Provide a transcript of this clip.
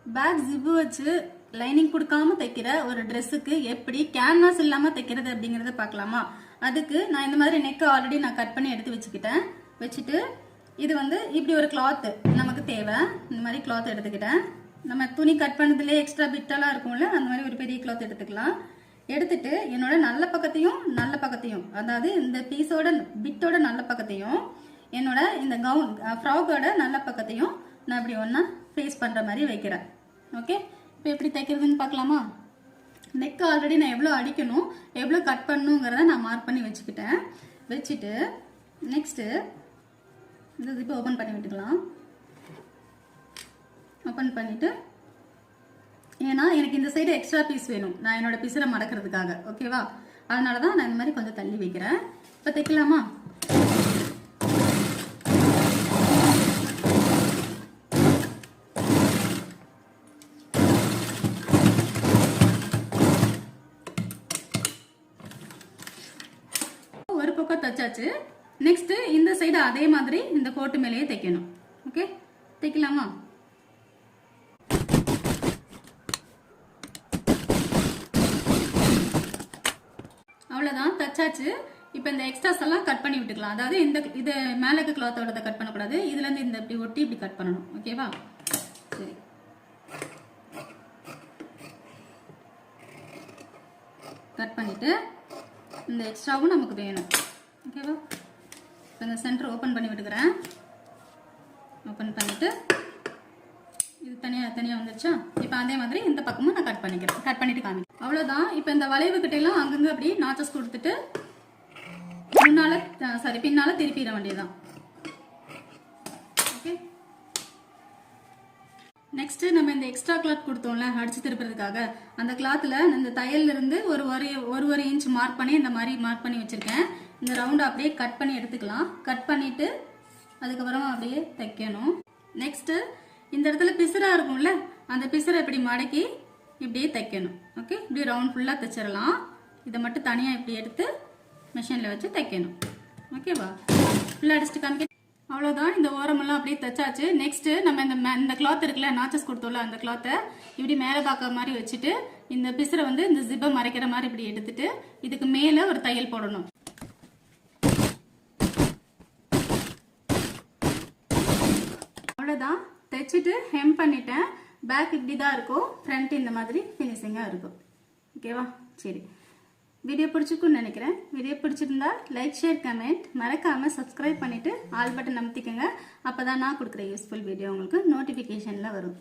Back zip வச்சு lining கொடுக்காம தைக்கிற ஒரு ட்ரெஸ்ஸுக்கு எப்படி கேன்வாஸ் இல்லாம தைக்கிறது அப்படிங்கறத பார்க்கலாமா? அதுக்கு நான் இந்த மாதிரி நெக் ஆல்ரெடி நான் கட் பண்ணி எடுத்து வச்சுட்டு இது வந்து இப்படி ஒரு கிளாத் நமக்கு தேவை. இந்த மாதிரி கிளாத் எடுத்துக்கிட்டேன். நம்ம துணி கட் பண்ணதுலேயே எக்ஸ்ட்ரா பிட்டெல்லாம் இருக்கும்ல, அந்த மாதிரி ஒரு பெரிய கிளாத் எடுத்துக்கலாம். எடுத்துட்டு என்னோட நல்ல பக்கத்தையும் அதாவது இந்த பீஸோட பிட்டோட நல்ல பக்கத்தையும் என்னோட இந்த கவுன் ஃப்ராக்கோட நல்ல பக்கத்தையும் நான் இப்படி ஒன்றா ஃபேஸ் பண்ணுற மாதிரி வைக்கிறேன். ஓகே, இப்போ எப்படி தைக்கிறதுன்னு பார்க்கலாமா? நெக் ஆல்ரெடி நான் எவ்வளோ அடிக்கணும் எவ்வளோ கட் பண்ணணுங்கிறத நான் மார்க் பண்ணி வச்சுட்டு நெக்ஸ்ட்டு இந்த ஜிப்பை ஓப்பன் பண்ணி விட்டுக்கலாம். ஓப்பன் பண்ணிவிட்டு ஏன்னா எனக்கு இந்த சைடு எக்ஸ்ட்ரா பீஸ் வேணும், நான் என்னோட பீஸரை மடக்கிறதுக்காக. ஓகேவா? அதனால தான் நான் இந்த மாதிரி கொஞ்சம் தள்ளி வைக்கிறேன். இப்போ தைக்கலாமா? ஒரு பக்கம் தைச்சாச்சு. நெக்ஸ்ட் இந்த சைடு அதே மாதிரி இந்த கோட்டு மேலேயே தைக்கணும். ஓகே, தைக்கலாமா? அவ்வளவுதான், தச்சாச்சு. இப்போ இந்த எக்ஸ்ட்ராஸ் எல்லாம் கட் பண்ணி விட்டுக்கலாம். அதாவது இது மேலே இருக்க கிளாத்தோட கட் பண்ணக்கூடாது, இதுல இருந்து இந்த இப்படி ஒட்டி இப்படி கட் பண்ணணும். ஓகேவா? சரி, கட் பண்ணிட்டு இந்த எக்ஸ்ட்ராவும் நமக்கு வேணும். ஓகேவா? இப்போ இந்த சென்டர் ஓப்பன் பண்ணி விட்டுக்கிறேன். ஓப்பன் பண்ணிட்டு இது தனியாக வந்துருச்சா? இப்போ அதே மாதிரி இந்த பக்கமும் நான் கட் பண்ணிட்டு காமிக்கிறேன். அவ்வளோதான். இப்போ இந்த வளைவு கிட்டையெல்லாம் அங்கங்கே அப்படி நாச்சஸ் கொடுத்துட்டு பின்னால திருப்பிட வேண்டியதுதான். ஓகே, நெக்ஸ்ட் நம்ம இந்த எக்ஸ்ட்ரா கிளாத் கொடுத்தோம்ல அடிச்சு திருப்புறதுக்காக, அந்த கிளாத்ல இந்த தையல்ல இருந்து ஒரு இன்ச் மார்க் பண்ணி இந்த மாதிரி மார்க் பண்ணி வச்சிருக்கேன். இந்த ரவுண்டை அப்படியே கட் பண்ணி எடுத்துக்கலாம். கட் பண்ணிட்டு அதுக்கப்புறமா அப்படியே தைக்கணும். நெக்ஸ்ட் இந்த இடத்துல பிசுரா இருக்கும்ல, அந்த பிசுரை இப்படி மடக்கி இப்படியே தைக்கணும். ஓகே, இப்படி ரவுண்ட் ஃபுல்லா தைச்சிடலாம். இதை மட்டும் தனியா இப்படி எடுத்து மிஷின்ல வச்சு தைக்கணும். ஓகேவா? ஃபுல்லா அடிச்சுட்டு காமிக்க. அவ்வளோதான், இந்த ஓரமெல்லாம் அப்படியே தைச்சாச்சு. நெக்ஸ்ட் நம்ம இந்த கிளாத் இருக்குல்ல, நாச்சஸ் கொடுத்தோம்ல, அந்த கிளாத்தை இப்படி மேலே பார்க்க மாதிரி வச்சுட்டு இந்த பிசுரை வந்து இந்த ஜிப்பை மறைக்கிற மாதிரி இப்படி எடுத்துட்டு இதுக்கு மேலே ஒரு தையல் போடணும். அவ்வளோதான், தைச்சிட்டு ஹெம் பண்ணிட்டேன். பேக் இப்படி தான் இருக்கும், ஃப்ரண்ட் இந்த மாதிரி ஃபினிஷிங்காக இருக்கும். ஓகேவா? சரி, வீடியோ பிடிச்சிருக்குன்னு நினைக்கிறேன். வீடியோ பிடிச்சிருந்தா லைக், ஷேர், கமெண்ட், மறக்காமல் சப்ஸ்கிரைப் பண்ணிவிட்டு ஆல் பட்டன் அமுத்திக்கங்க. அப்போ தான் நான் கொடுக்குற யூஸ்ஃபுல் வீடியோ உங்களுக்கு நோட்டிஃபிகேஷனில் வரும்.